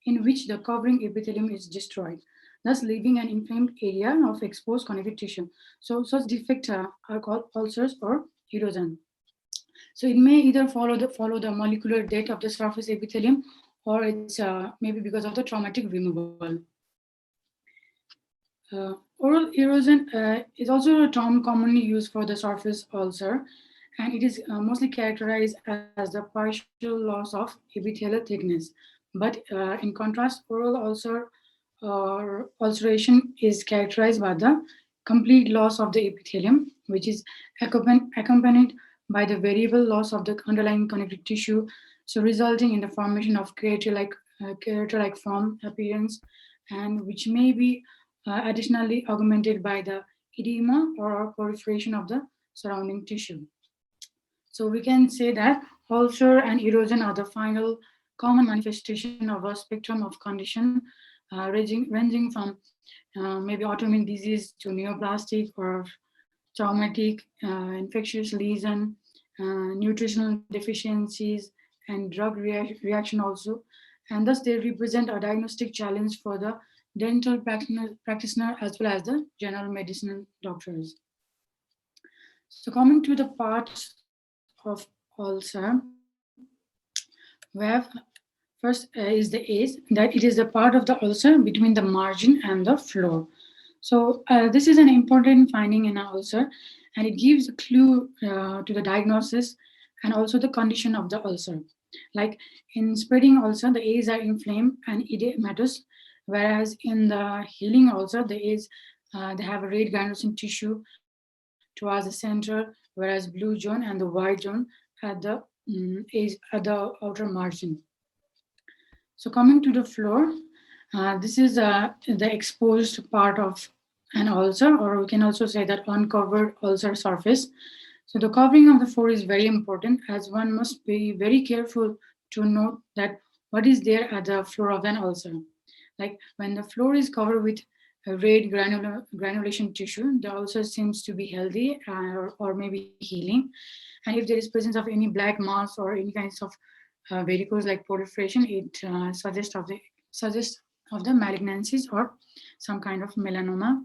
in which the covering epithelium is destroyed, thus leaving an inflamed area of exposed connective tissue. So such defects are called ulcers or erosion. So it may either follow the molecular death of the surface epithelium, or it's maybe because of the traumatic removal. Oral erosion is also a term commonly used for the surface ulcer, and it is mostly characterized as the partial loss of epithelial thickness. But in contrast, oral ulcer or ulceration is characterized by the complete loss of the epithelium, which is accompanied by the variable loss of the underlying connective tissue, so resulting in the formation of crater-like form appearance, and which may be additionally augmented by the edema or proliferation of the surrounding tissue. So we can say that ulcer and erosion are the final common manifestation of a spectrum of condition ranging from maybe autoimmune disease to neoplastic or traumatic, infectious lesion, nutritional deficiencies, and drug reaction also. And thus they represent a diagnostic challenge for the dental practitioner as well as the general medicine doctors. So coming to the parts of ulcer, we have first is the age, that it is the part of the ulcer between the margin and the floor. So this is an important finding in an ulcer, and it gives a clue to the diagnosis and also the condition of the ulcer. Like in spreading ulcer, the A's are inflamed and edematous, whereas in the healing ulcer, the A's they have a red granulation tissue towards the center, whereas blue zone and the white zone at the edge at the outer margin. So coming to the floor, this is the exposed part of an ulcer, or we can also say that uncovered ulcer surface. So the covering of the floor is very important, as one must be very careful to note that what is there at the floor of an ulcer. Like when the floor is covered with a red granulation tissue, the ulcer seems to be healthy or maybe healing. And if there is presence of any black mass or any kinds of varicose like proliferation, it suggests of the malignancies or some kind of melanoma.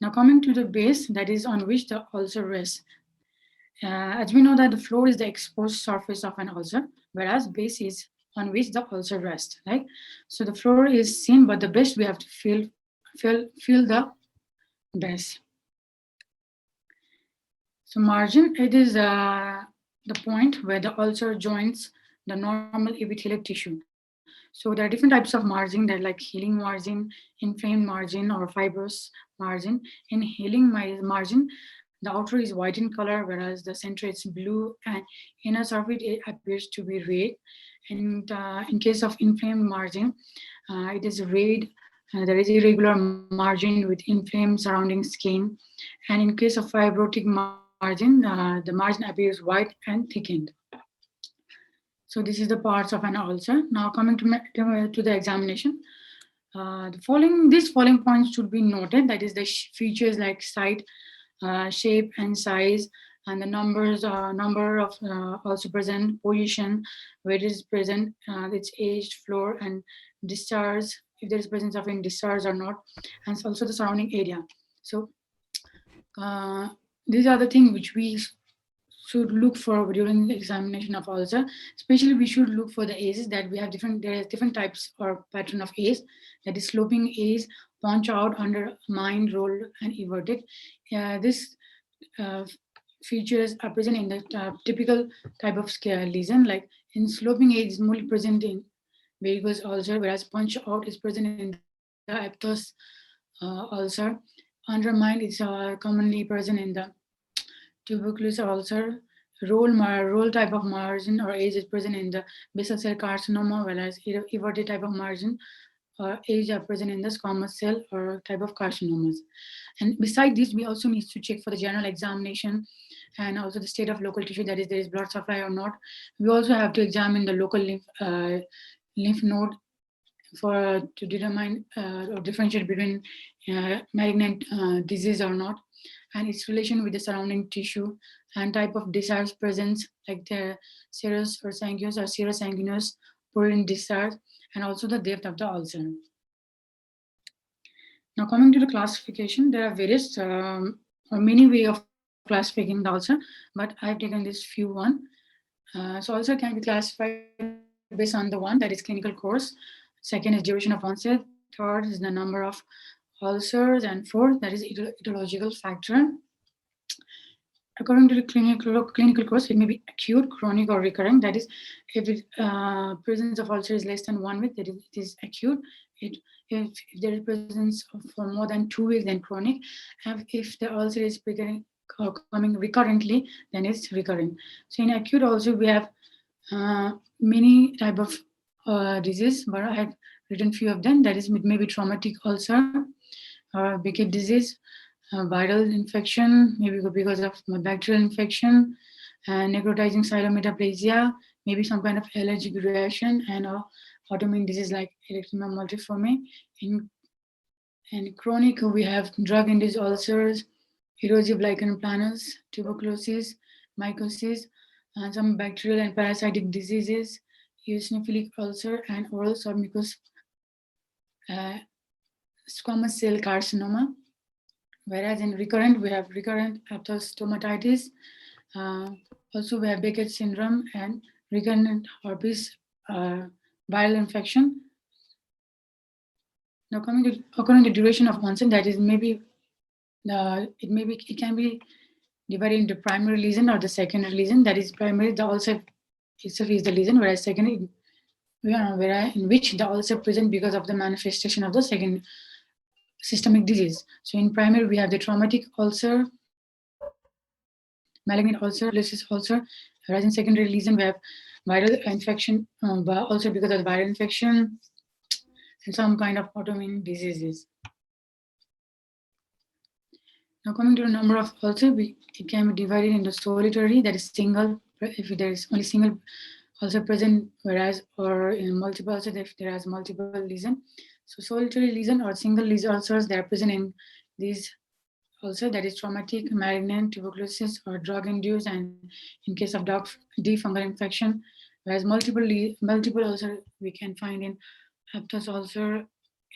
Now coming to the base, that is on which the ulcer rests. As we know that the floor is the exposed surface of an ulcer, whereas base is on which the ulcer rests, right? So the floor is seen, but the base we have to feel the base. So margin, it is the point where the ulcer joins the normal epithelial tissue. So there are different types of margin. They're like healing margin, inflamed margin, or fibrous margin. In healing margin, the outer is white in color, whereas the center is blue, and inner surface it appears to be red. And in case of inflamed margin, it is red. There is irregular margin with inflamed surrounding skin. And in case of fibrotic margin, the margin appears white and thickened. So this is the parts of an ulcer. Now coming to the examination. These following points should be noted. That is the features like site, shape, and size, and the number of also present, position, where it is present, its age, floor, and discharge, if there is presence of any discharge or not, and also the surrounding area. So uh, these are the things which we should look for during the examination of ulcer. Especially, we should look for the A's that we have there are different types or pattern of A's. That is sloping A's, punch out, undermined, rolled, and everted. This uh, features are present in the typical type of scale lesion. Like in sloping A's is mostly present in varicose ulcer, whereas punch out is present in the aphthous ulcer. Undermined is commonly present in the tuberculous ulcer. Roll type of margin or age is present in the basal cell carcinoma, whereas everted type of margin or age are present in the squamous cell or type of carcinomas. And beside this, we also need to check for the general examination and also the state of local tissue, that is, there is blood supply or not. We also have to examine the local lymph node to determine or differentiate between malignant disease or not, and its relation with the surrounding tissue and type of discharge presence, like the serous or sanguineous purine discharge, and also the depth of the ulcer. Now, coming to the classification, there are various or many way of classifying the ulcer, but I've taken this few one. So ulcer can be classified based on the one that is clinical course. Second is duration of onset. Third is the number of ulcers, and fourth that is etiological factor. According to the clinical course, it may be acute, chronic, or recurrent. That is, if the presence of ulcer is less than 1 week, that is, it is acute. It, if there is presence for more than 2 weeks, then chronic. And if the ulcer is coming recurrently, then it's recurrent. So in acute also we have many type of disease, but I have written few of them. That is, it may be traumatic ulcer or Beckett disease, viral infection, maybe because of bacterial infection, and necrotizing cytometaplasia, maybe some kind of allergic reaction, and autoimmune disease like erythema multiforme. In and chronic, we have drug-induced ulcers, erosive lichen planus, tuberculosis, mycosis, and some bacterial and parasitic diseases, eosinophilic ulcer, and oral submucous uh, squamous cell carcinoma. Whereas in recurrent, we have recurrent aphthous stomatitis. Uh, Also, we have Beckett syndrome and recurrent herpes viral infection. Now, coming to according to duration of onset, that is maybe it can be divided into primary lesion or the secondary lesion. That is primary, the ulcer itself is the lesion, whereas secondary, whereas in which the ulcer present because of the manifestation of the second systemic disease. So in primary, we have the traumatic ulcer, malignant ulcer, tuberculosis ulcer, whereas in secondary lesion, we have viral infection, also because of the viral infection and some kind of autoimmune diseases. Now coming to the number of ulcer, it can be divided into solitary, that is single, if there is only single ulcer present, whereas or in multiple ulcer if there is multiple lesion. So solitary lesion or single lesion ulcers, they are present in these ulcer, that is traumatic, malignant, tuberculosis, or drug-induced, and in case of D fungal infection, whereas multiple ulcer we can find in aphthous ulcer,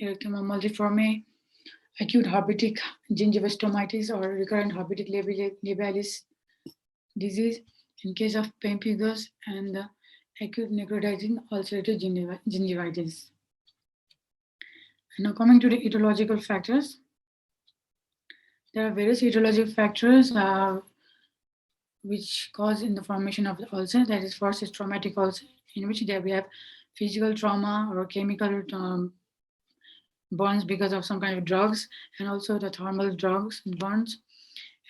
erythema multiforme, acute herpetic gingivitis or recurrent herpetic labialis disease in case of pemphigus, and the acute necrotizing ulcerative gingivitis. And now coming to the etiological factors, there are various etiological factors which cause in the formation of the ulcer. That is, first is traumatic ulcer, in which there we have physical trauma or chemical burns because of some kind of drugs, and also the thermal drugs and burns.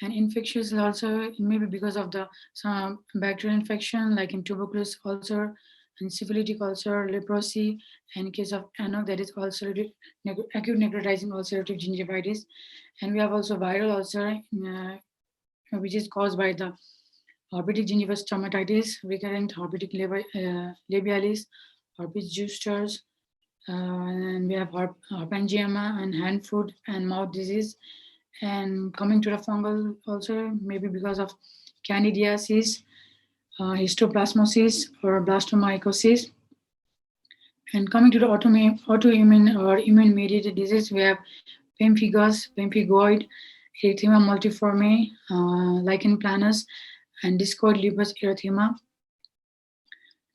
And infectious ulcer maybe because of the some bacterial infection like in tuberculosis ulcer and syphilitic ulcer, leprosy, and in case of ANO, that is ulcerative, acute necrotizing ulcerative gingivitis. And we have also viral ulcer, which is caused by the herpetic gingival stomatitis, recurrent herpetic labialis, herpes zoster, and we have herpangioma and hand, foot, and mouth disease. And coming to the fungal ulcer, maybe because of candidiasis, histoplasmosis, or blastomycosis. And coming to the autoimmune or immune mediated disease, we have pemphigus, pemphigoid, erythema multiforme, lichen planus, and discoid lupus erythema.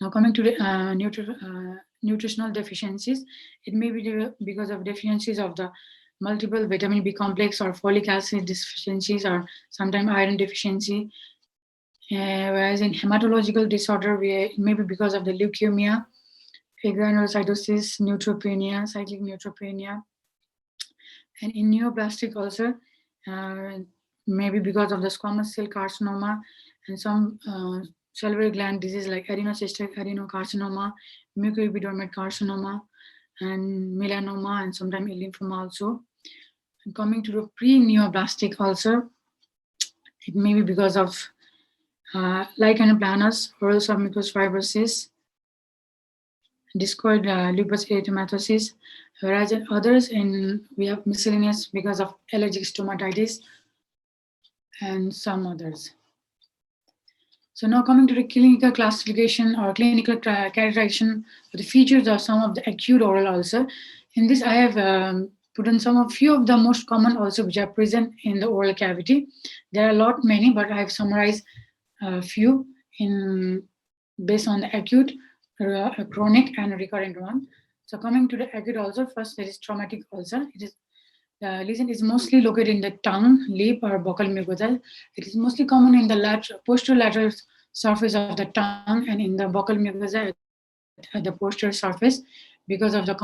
Now coming to the nutritional deficiencies, it may be because of deficiencies of the multiple vitamin B complex or folic acid deficiencies, or sometimes iron deficiency. Whereas in hematological disorder, it may be because of the leukemia, granulocytosis, neutropenia, cyclic neutropenia. And in neoplastic ulcer, maybe because of the squamous cell carcinoma and some salivary gland disease like adenocystic adenocarcinoma, mucoepidermal carcinoma, and melanoma, and sometimes lymphoma also. And coming to the pre-neoplastic ulcer, it may be because of lichen planus, oral submucous fibrosis, discoid lupus erythematosus, whereas in others we have miscellaneous because of allergic stomatitis and some others. So now coming to the clinical classification or clinical characterization of the features of some of the acute oral ulcer. In this, I have put in some of few of the most common ulcers which are present in the oral cavity. There are a lot many, but I have summarized a few in based on the acute, chronic, and recurrent one. So coming to the acute ulcer, first there is traumatic ulcer. It is the lesion is mostly located in the tongue, lip, or buccal mucosa. It is mostly common in the posterolateral surface of the tongue and in the buccal mucosa at the posterior surface because of the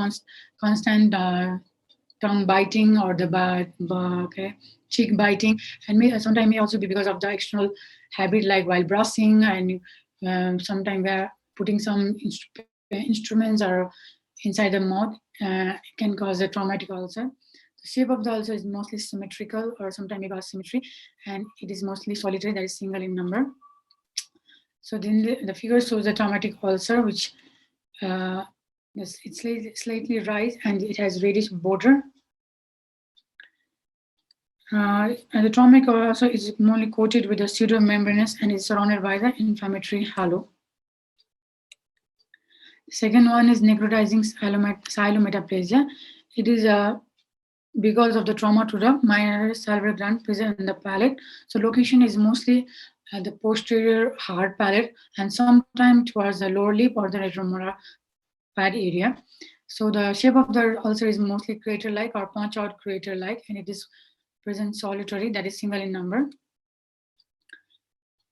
constant tongue biting or the cheek biting, and sometimes may also be because of the external habit like while brushing and sometimes we're putting some instruments or inside the mouth can cause a traumatic ulcer. The shape of the ulcer is mostly symmetrical or sometimes maybe asymmetry, and it is mostly solitary, that is single in number. So then the figure shows the traumatic ulcer, which uh, it's slightly rise and it has reddish border. And the traumatic ulcer is mainly coated with a pseudomembranous and is surrounded by the inflammatory halo. The second one is necrotizing silometaplasia. It is because of the trauma to the minor salivary gland present in the palate. So location is mostly at the posterior hard palate and sometimes towards the lower lip or the retromolar pad area. So the shape of the ulcer is mostly crater-like or punch-out crater-like, and it is present solitary, that is single in number.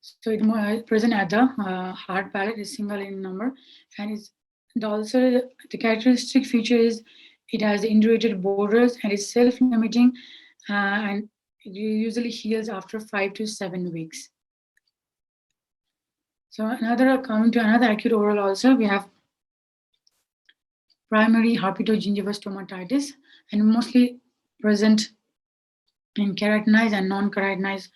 So it present at the hard palate is single in number, and it's the ulcer. The characteristic feature is it has indurated borders and is self-limiting, and it usually heals after 5 to 7 weeks. So another coming to another acute oral ulcer, we have primary herpetogingival stomatitis, and mostly present in keratinized and non-keratinized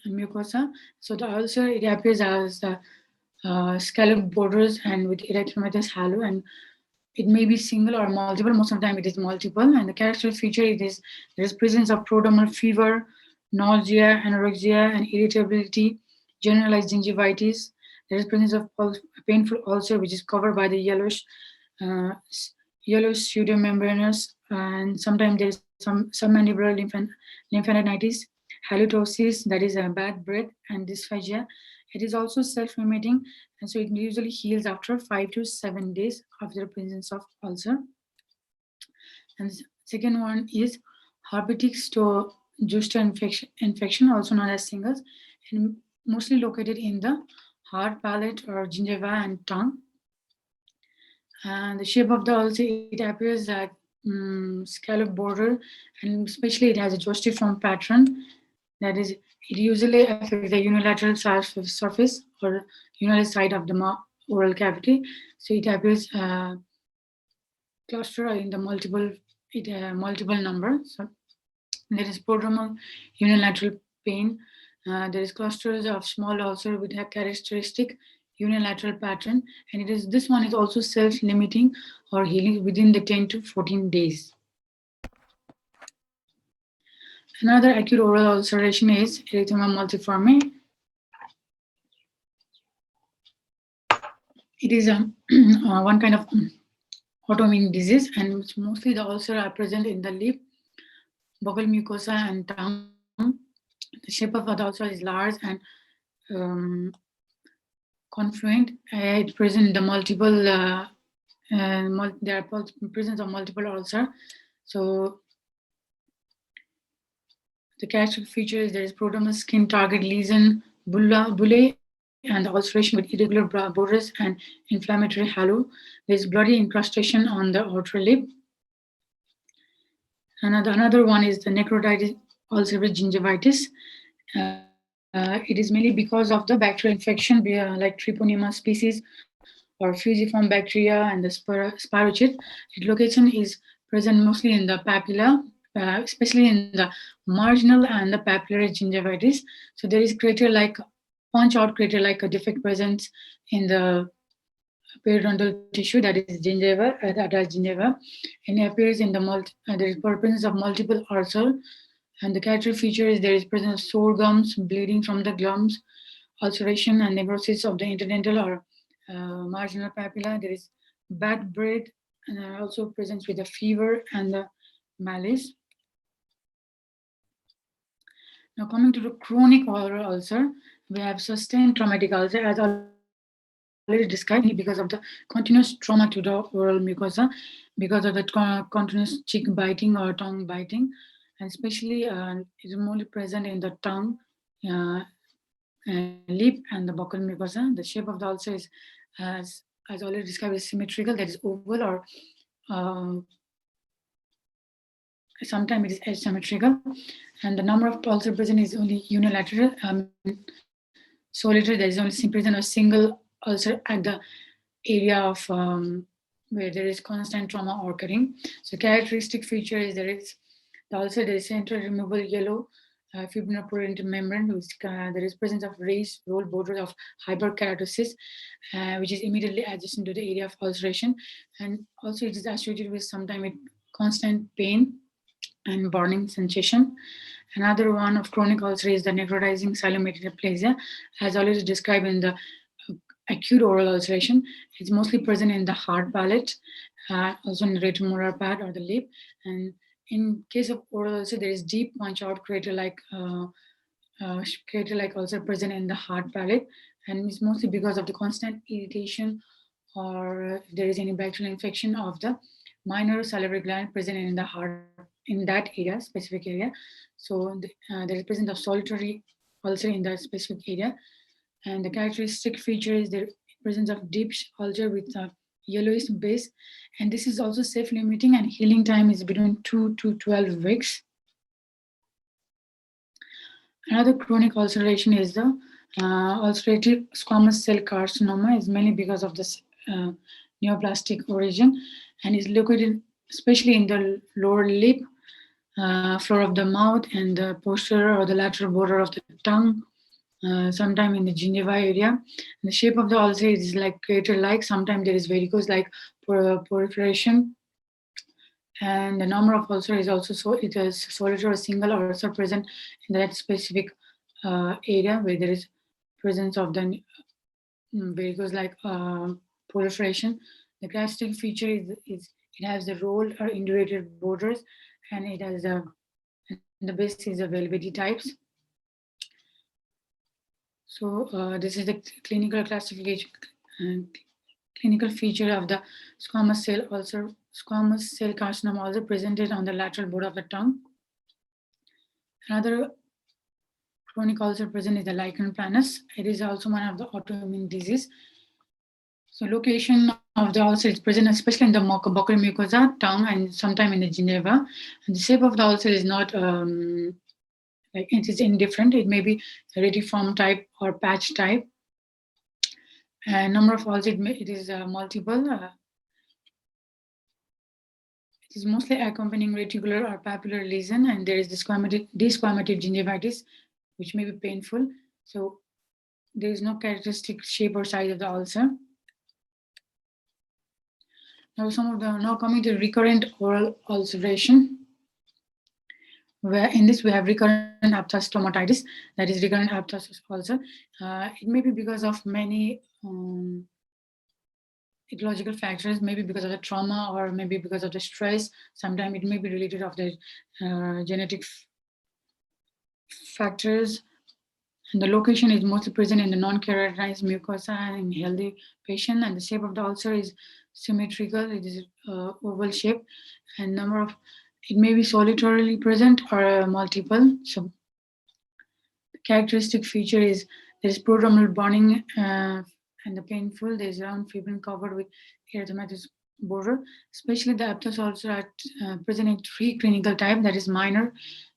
mucosa. So the ulcer, it appears as the scalloped borders and with erythematous halo, and it may be single or multiple. Most of the time, it is multiple. And the characteristic feature it is there is presence of prodromal fever, nausea, anorexia, and irritability, generalized gingivitis. There is presence of painful ulcer, which is covered by the uh, yellow pseudomembranous, and sometimes there is some submandibular lymphadenitis, halitosis, that is a bad breath, and dysphagia. It is also self-limiting, and so it usually heals after 5 to 7 days after the presence of ulcer. And the second one is herpetic zoster infection, also known as shingles, and mostly located in the hard palate or gingiva and tongue. And the shape of the ulcer, it appears like scallop border, and especially it has a justiform pattern. That is, it usually affects the unilateral surface or unilateral side of the oral cavity. So it appears cluster in the multiple number. So there is prodromal unilateral pain. There is clusters of small ulcer with a characteristic unilateral pattern, and it is this one is also self-limiting or healing within the 10 to 14 days. Another acute oral ulceration is erythema multiforme. It is one kind of autoimmune disease, and mostly the ulcer are present in the lip, buccal mucosa, and tongue. The shape of the ulcer is large and um, confluent. It's present in the multiple. There are presence of multiple ulcer. So the characteristic feature is there is prodromal skin target lesion, bullae, and the ulceration with irregular borders and inflammatory halo. There is bloody incrustation on the outer lip. Another one is the necrotitis ulcerative gingivitis. It is mainly because of the bacterial infection, like Treponema species or fusiform bacteria and the spirochete. Its location is present mostly in the papilla, especially in the marginal and the papillary gingivitis. So there is crater-like, punch-out crater-like a defect present in the periodontal tissue, that is gingiva, attached gingiva, and it appears in the there is presence of multiple ulcer, and the character feature is there is presence of sore gums, bleeding from the gums, ulceration and necrosis of the interdental or marginal papilla. There is bad breath and also presents with the fever and the malaise. Now, coming to the chronic oral ulcer, we have sustained traumatic ulcer, as already described, mainly because of the continuous trauma to the oral mucosa, because of the continuous cheek biting or tongue biting, and especially it is more present in the tongue, uh, lip, and the buccal mucosa. The shape of the ulcer is, as already described, is symmetrical, that is oval, or uh, sometimes it is asymmetrical, and the number of ulcer present is only unilateral. Solitary, there is only present a single ulcer at the area of where there is constant trauma occurring. So characteristic feature is there is the ulcer, there is central removable yellow fibrinoproliferative membrane, which there is presence of raised roll border of hyperkeratosis, which is immediately adjacent to the area of ulceration, and also it is associated with sometimes with constant pain and burning sensation. Another one of chronic ulcer is the necrotizing silometaplasia, as already described in the acute oral ulceration. It's mostly present in the hard palate, also in the retromolar pad or the lip. And in case of oral ulcer, there is deep punch-out crater-like ulcer present in the hard palate, and it's mostly because of the constant irritation or if there is any bacterial infection of the minor salivary gland present in the heart in that area, specific area. So there is presence of solitary ulcer in that specific area, and the characteristic feature is the presence of deep ulcer with a yellowish base, and this is also self-limiting and healing time is between 2 to 12 weeks. Another chronic ulceration is the ulcerative squamous cell carcinoma, is mainly because of this neoplastic origin, and is located especially in the lower lip, floor of the mouth, and the posterior or the lateral border of the tongue, sometime in the gingiva area. And the shape of the ulcer is like crater-like. Sometimes there is varicose-like proliferation, and the number of ulcer is also so it is solitary or single ulcer present in that specific area where there is presence of the varicose-like proliferation. The characteristic feature is it has the rolled or indurated borders, and it has a and the base is a velvety types. So this is the clinical classification, uh, clinical feature of the squamous cell ulcer, squamous cell carcinoma also presented on the lateral border of the tongue. Another chronic ulcer present is the lichen planus. It is also one of the autoimmune disease. So location of the ulcer is present especially in the buccal mucosa, tongue, and sometime in the gingiva. And the shape of the ulcer is not like it is indifferent. It may be retiform type or patch type. And number of ulcers it is multiple. It is mostly accompanying reticular or papular lesion, and there is desquamative gingivitis, which may be painful. So there is no characteristic shape or size of the ulcer. Now coming to recurrent oral ulceration, where in this we have recurrent aphthous stomatitis, that is recurrent aphthous ulcer. It may be because of many ecological factors, maybe because of the trauma or maybe because of the stress. Sometimes it may be related of the genetic factors, and the location is mostly present in the non-keratinized mucosa in healthy patient, and the shape of the ulcer is symmetrical. It is oval shape, and number of it may be solitarily present or multiple. So the characteristic feature is there is prodromal burning and the painful. There is round fibrin covered with erythematous border. Especially the aphthous ulcer are present in three clinical types, that is minor,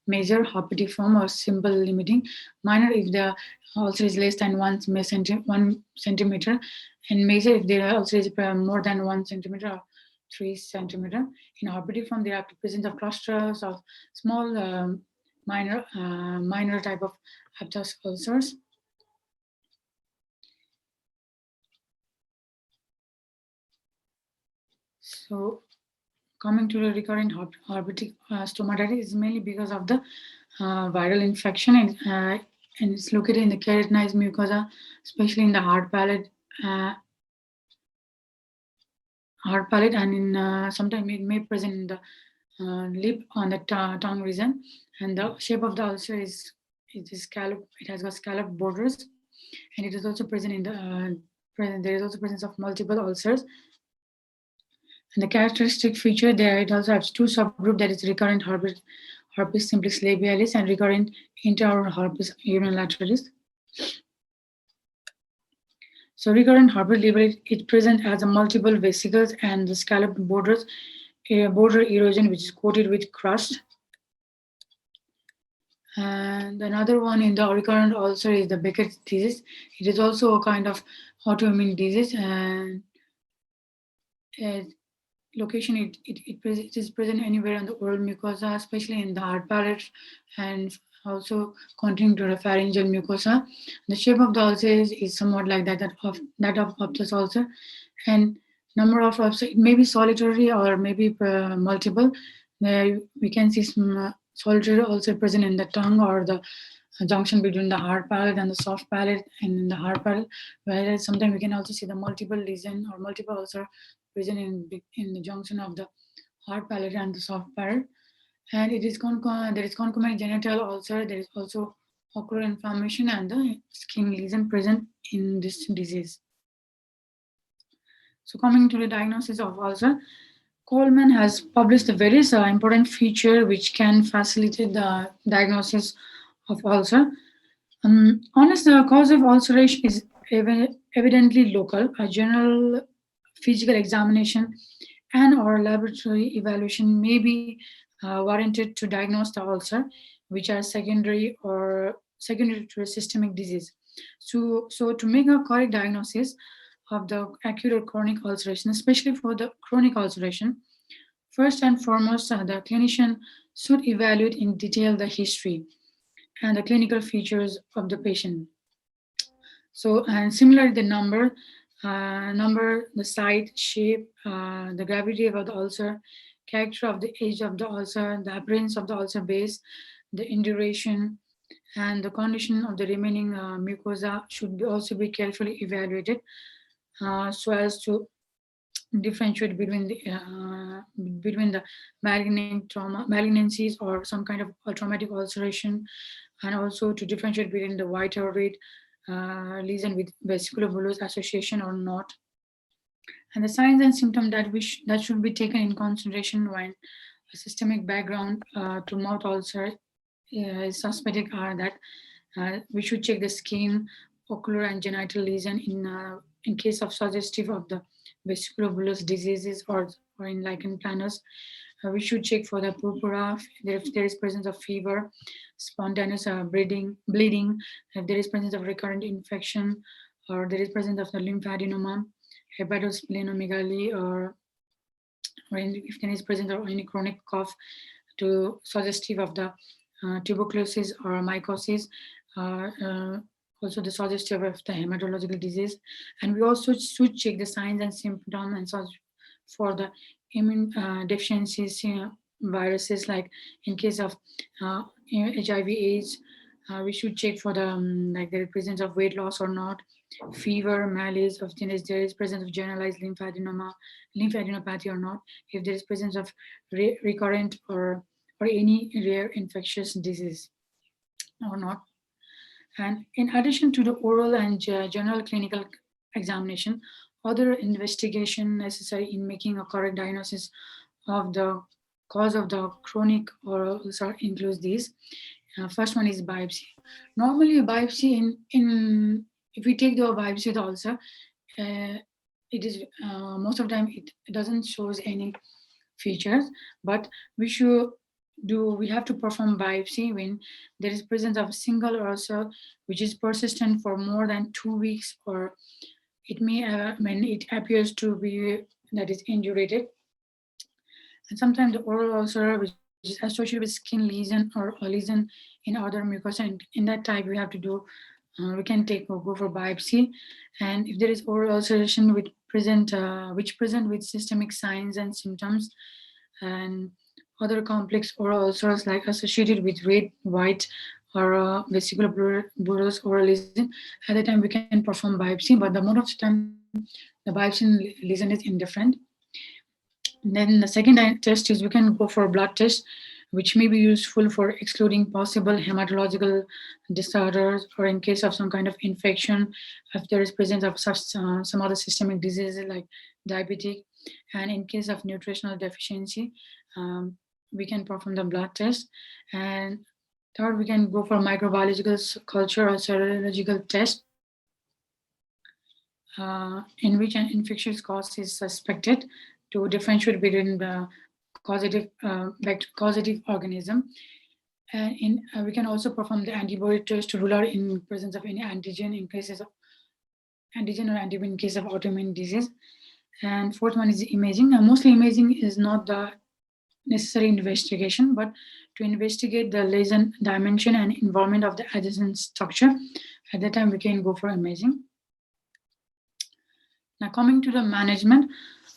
major, herpetiform, or simple limiting. Minor if the ulcer is less than 1 centimeter, and major if the ulcer is more than 1 centimeter or 3 centimeter. In herpetiform, there are presence of clusters of small minor type of aphthous ulcers. So coming to the recurrent herpetic stomatitis is mainly because of the viral infection, and and it's located in the keratinized mucosa, especially in the uh, hard palate, and in sometimes it may present in the lip on the tongue region. And the shape of the ulcer is it is scallop. It has got scallop borders, and it is also present in the there is also presence of multiple ulcers. And the characteristic feature there, it also has two subgroups, that is recurrent herpes simplex labialis and recurrent intraoral herpes unilateralis. So recurrent herpes labialis it present as a multiple vesicles and the scalloped borders, a border erosion which is coated with crust. And another one in the recurrent ulcer is the Beckett's disease. It is also a kind of autoimmune disease, and uh, location it is present anywhere on the oral mucosa, especially in the hard palate, and also continuing to the pharyngeal mucosa. The shape of the ulcer is somewhat like that of Optus ulcer, and number of ulcer it may be solitary or maybe multiple. There we can see some solitary ulcer present in the tongue or the junction between the hard palate and the soft palate and in the hard palate, whereas sometimes we can also see the multiple lesion or multiple ulcer present in the junction of the hard palate and the soft palate. And there is concomitant genital ulcer. There is also ocular inflammation and the skin lesion present in this disease. So coming to the diagnosis of ulcer, Coleman has published a very important feature which can facilitate the diagnosis of ulcer. Unless the cause of ulceration is evidently local, a general physical examination and or laboratory evaluation may be warranted to diagnose the ulcer, which are secondary to a systemic disease. So to make a correct diagnosis of the acute or chronic ulceration, especially for the chronic ulceration, first and foremost, the clinician should evaluate in detail the history and the clinical features of the patient. So, and similarly, the number, the site, shape, the gravity of the ulcer, character of the age of the ulcer, the appearance of the ulcer base, the induration, and the condition of the remaining mucosa should also be carefully evaluated so as to differentiate between the malignancies or some kind of traumatic ulceration, and also to differentiate between the white or red lesion with vesicular-bullous association or not. And the signs and symptoms that should be taken in consideration when a systemic background to mouth ulcer is suspected are that we should check the skin, ocular, and genital lesion in case of suggestive of the vesicular-bullous diseases or in lichen planus. We should check for the purpura if there is presence of fever, spontaneous bleeding, if there is presence of recurrent infection, or there is presence of the lymphadenoma, hepatosplenomegaly, or if there is presence of any chronic cough to suggestive of the tuberculosis or mycosis, also the suggestive of the hematological disease. And we also should check the signs and symptoms and such for the immune deficiencies, viruses, like in case of HIV AIDS. We should check for the like the presence of weight loss or not, fever, malaise, of there is presence of generalized lymphadenopathy or not, if there is presence of recurrent or any rare infectious disease or not. And in addition to the oral and general clinical examination, other investigation necessary in making a correct diagnosis of the cause of the chronic oral ulcer includes these. First one is biopsy. Normally, a biopsy in if we take the biopsy of the ulcer, it is most of the time it doesn't shows any features, but we should we have to perform biopsy when there is presence of a single ulcer which is persistent for more than 2 weeks, or it may when it appears to be that is indurated. And sometimes the oral ulcer which is associated with skin lesion or a lesion in other mucosa, and in that type we have to do we can take or go for biopsy. And if there is oral ulceration which present with systemic signs and symptoms, and other complex oral ulcers like associated with red, white, or vesicular bullous oralism. At the time, we can perform biopsy, but the most of the time, the biopsy lesion is indifferent. Then the second test is we can go for blood test, which may be useful for excluding possible hematological disorders or in case of some kind of infection, if there is presence of such, some other systemic diseases like diabetic, and in case of nutritional deficiency, um, we can perform the blood test. And third, we can go for microbiological culture or serological test in which an infectious cause is suspected to differentiate between the causative organism. And we can also perform the antibody test to rule out in presence of any antigen in cases of antigen or antibody in case of autoimmune disease. And fourth one is imaging. Mostly imaging is not the necessary investigation, but to investigate the lesion dimension and involvement of the adjacent structure. At that time, we can go for imaging. Now, coming to the management,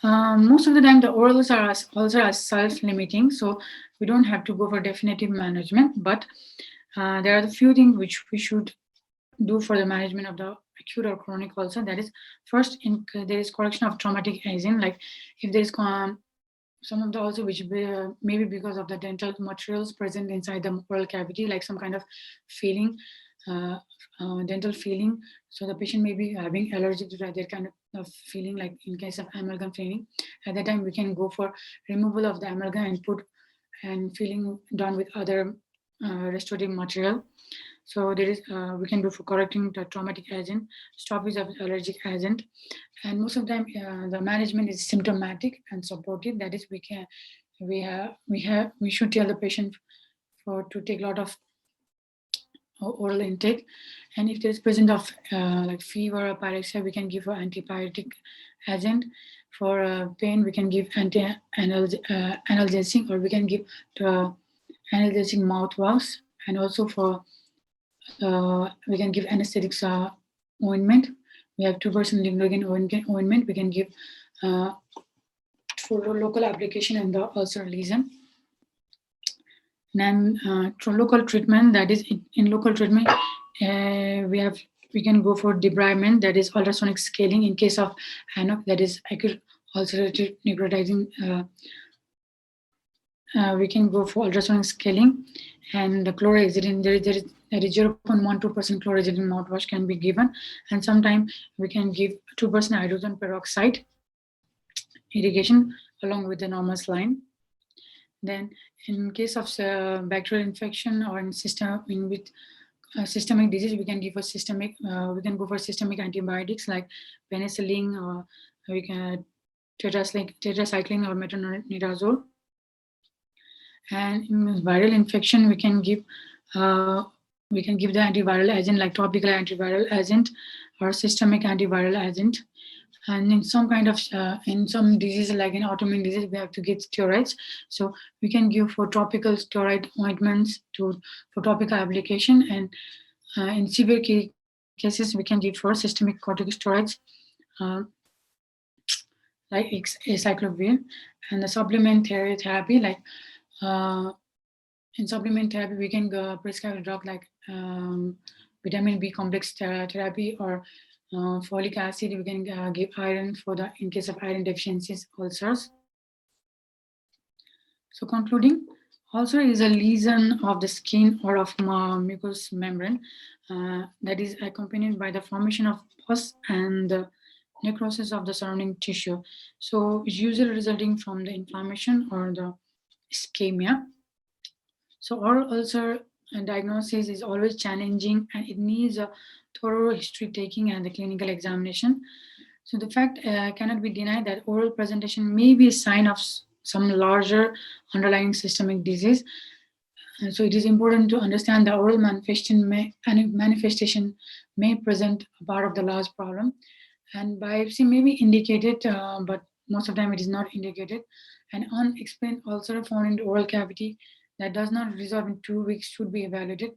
most of the time the orals are also are self-limiting, so we don't have to go for definitive management. But there are the few things which we should do for the management of the acute or chronic ulcer. That is, first, there is correction of traumatic agent. Like if there is some of the also which maybe because of the dental materials present inside the oral cavity, like some kind of feeling, uh, dental feeling. So the patient may be having allergy to that kind of feeling, like in case of amalgam feeling. At that time, we can go for removal of the amalgam and put and filling done with other restorative material. So there is we can do for correcting the traumatic agent, stoppage of allergic agent, and most of the time the management is symptomatic and supportive. That is, we should tell the patient for to take a lot of oral intake, and if there is present of like fever or pyrexia, we can give an antipyretic agent. For pain, we can give analgesic, or we can give the analgesic mouthwash, and also for we can give anesthetics ointment. We have 2% lignogen ointment. We can give uh, for local application and the ulcer lesion. Then local treatment, that is in local treatment, we can go for debridement, that is ultrasonic scaling in case of ANOC, that is acute ulcerative necrotizing. We can go for ultrasonic scaling, and the chlorhexidine, there is 0.12% chlorhexidine mouthwash can be given, and sometimes we can give 2% hydrogen peroxide irrigation along with the normal saline. Then, in case of bacterial infection or in with systemic disease, we can give a systemic. We can go for systemic antibiotics like penicillin, or we can tetracycline or metronidazole. And in viral infection, uh, we can give the antiviral agent like topical antiviral agent or systemic antiviral agent. And in some kind of in some diseases like in autoimmune disease, we have to get steroids. So we can give for topical steroid ointments for topical application, and in severe cases, we can give for systemic corticosteroids. Uh, like acyclovir, and the supplement therapy like uh, in supplement therapy we can prescribe a drug like vitamin B complex therapy, or folic acid. We can give iron for the in case of iron deficiencies ulcers. So concluding, ulcer is a lesion of the skin or of mucous membrane that is accompanied by the formation of pus and the necrosis of the surrounding tissue. So it's usually resulting from the inflammation or the ischemia. So oral ulcer diagnosis is always challenging, and it needs a thorough history taking and the clinical examination. So the fact cannot be denied that oral presentation may be a sign of some larger underlying systemic disease. And so it is important to understand the oral manifestation may present a part of the large problem, and biopsy may be indicated, but most of the time it is not indicated. An unexplained ulcer found in the oral cavity that does not resolve in 2 weeks should be evaluated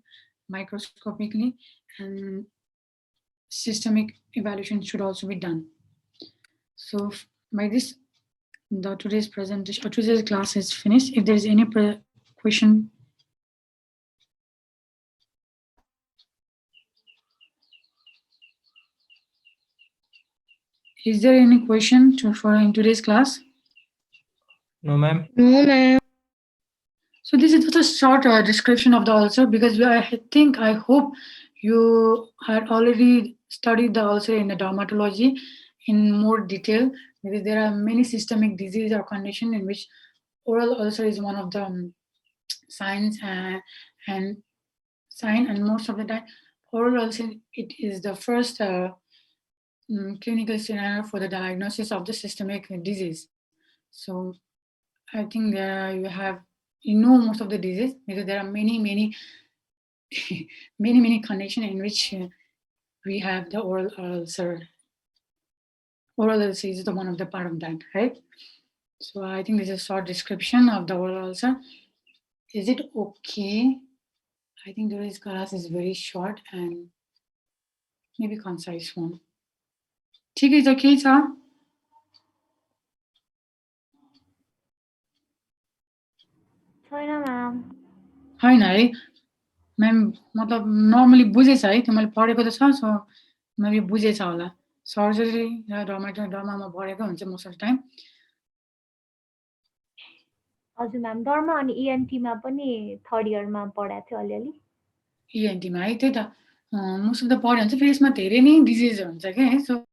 microscopically, and systemic evaluation should also be done. So by this, the today's presentation or today's class is finished. If there is any question, Is there any question for in today's class? No, ma'am. No, ma'am. So this is just a short description of the ulcer because I hope you had already studied the ulcer in the dermatology in more detail, because there are many systemic disease or condition in which oral ulcer is one of the signs and sign, and most of the time oral ulcer it is the first clinical scenario for the diagnosis of the systemic disease. So I think there you have, you know, most of the disease because there are many many conditions in which we have the oral ulcer. Oral ulcer is the one of the part of that, right? So I think this is a short description of the oral ulcer. Is it okay? I think today's class is very short and maybe concise one. ठिकै छ, केही छ? छैन ma'am. होइन है ma'am, मतलब normally बुझेछ है, त्यो मैले पढेको त छ, सो मैले बुझेछ होला। सर्जरी र डर्मामा पढेको हुन्छ मोस्ट अफ द टाइम। हजुर म्याम, डर्मा अनि इएनटीमा पनि थर्ड इयरमा पढाएको थियो अलिअलि। इएनटीमा है, त्यही त मोस्ट अफ द पढ्यो भने चाहिँ फेसमा धेरै नै डिजिजहरू हुन्छ क्या है, सो